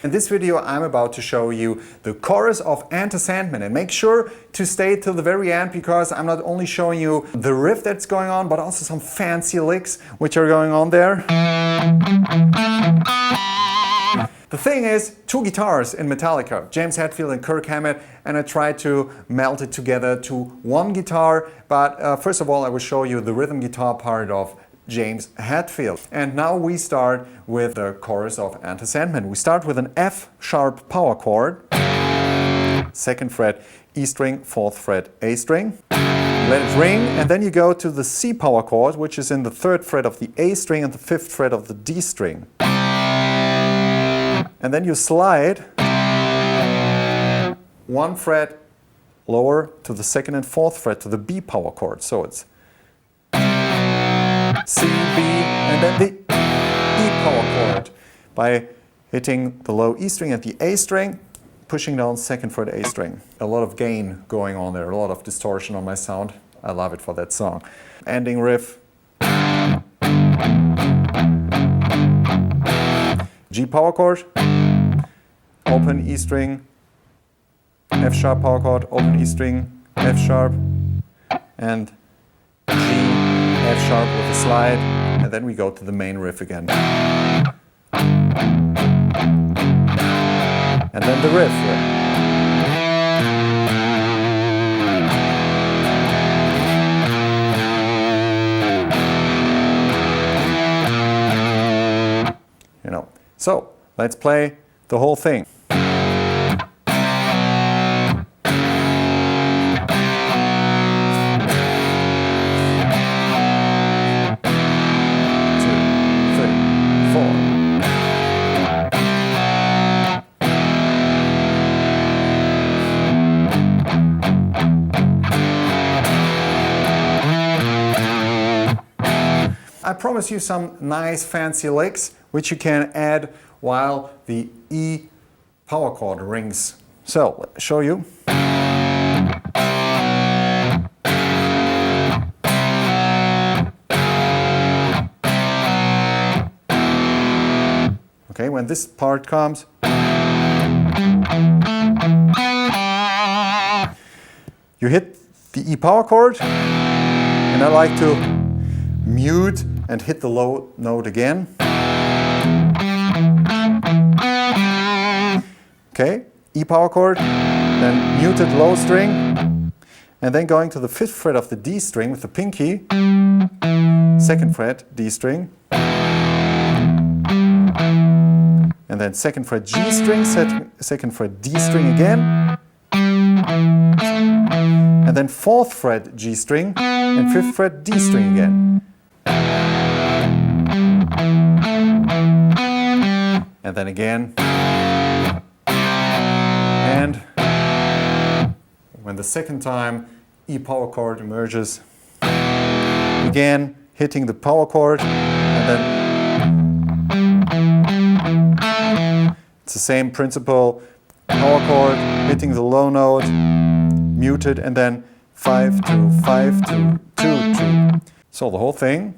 In this video I'm about to show you the chorus of Enter Sandman, and make sure to stay till the very end because I'm not only showing you the riff that's going on but also some fancy licks which are going on there. The thing is, two guitars in Metallica, James Hetfield and Kirk Hammett, and I tried to melt it together to one guitar, but first of all I will show you the rhythm guitar part of James Hetfield. And now we start with the chorus of Enter Sandman. We start with an F sharp power chord, 2nd fret E string, 4th fret A string. Let it ring, and then you go to the C power chord, which is in the 3rd fret of the A string and the 5th fret of the D string. And then you slide 1 fret lower to the 2nd and 4th fret to the B power chord. So it's C, B, and then the E power chord by hitting the low E string and the A string, pushing down 2nd fret A string. A lot of gain going on there, a lot of distortion on my sound. I love it for that song. Ending riff. G power chord, open E string, F sharp power chord, open E string, F sharp, and G, F sharp with a slide, and then we go to the main riff again. And then the riff. You know. So, let's play the whole thing. I promise you some nice fancy licks which you can add while the E power chord rings. So, let me show you. Okay, when this part comes, you hit the E power chord, and I like to mute and hit the low note again. Okay, E power chord, then muted low string, and then going to the 5th fret of the D string with the pinky, 2nd fret D string, and then 2nd fret G string, 2nd fret D string again, and then 4th fret G string and 5th fret D string again. And then again. And when the second time E power chord emerges, again hitting the power chord, and then it's the same principle, power chord, hitting the low note, muted, and then 5, 2, 5, 2, 2, 2. So the whole thing.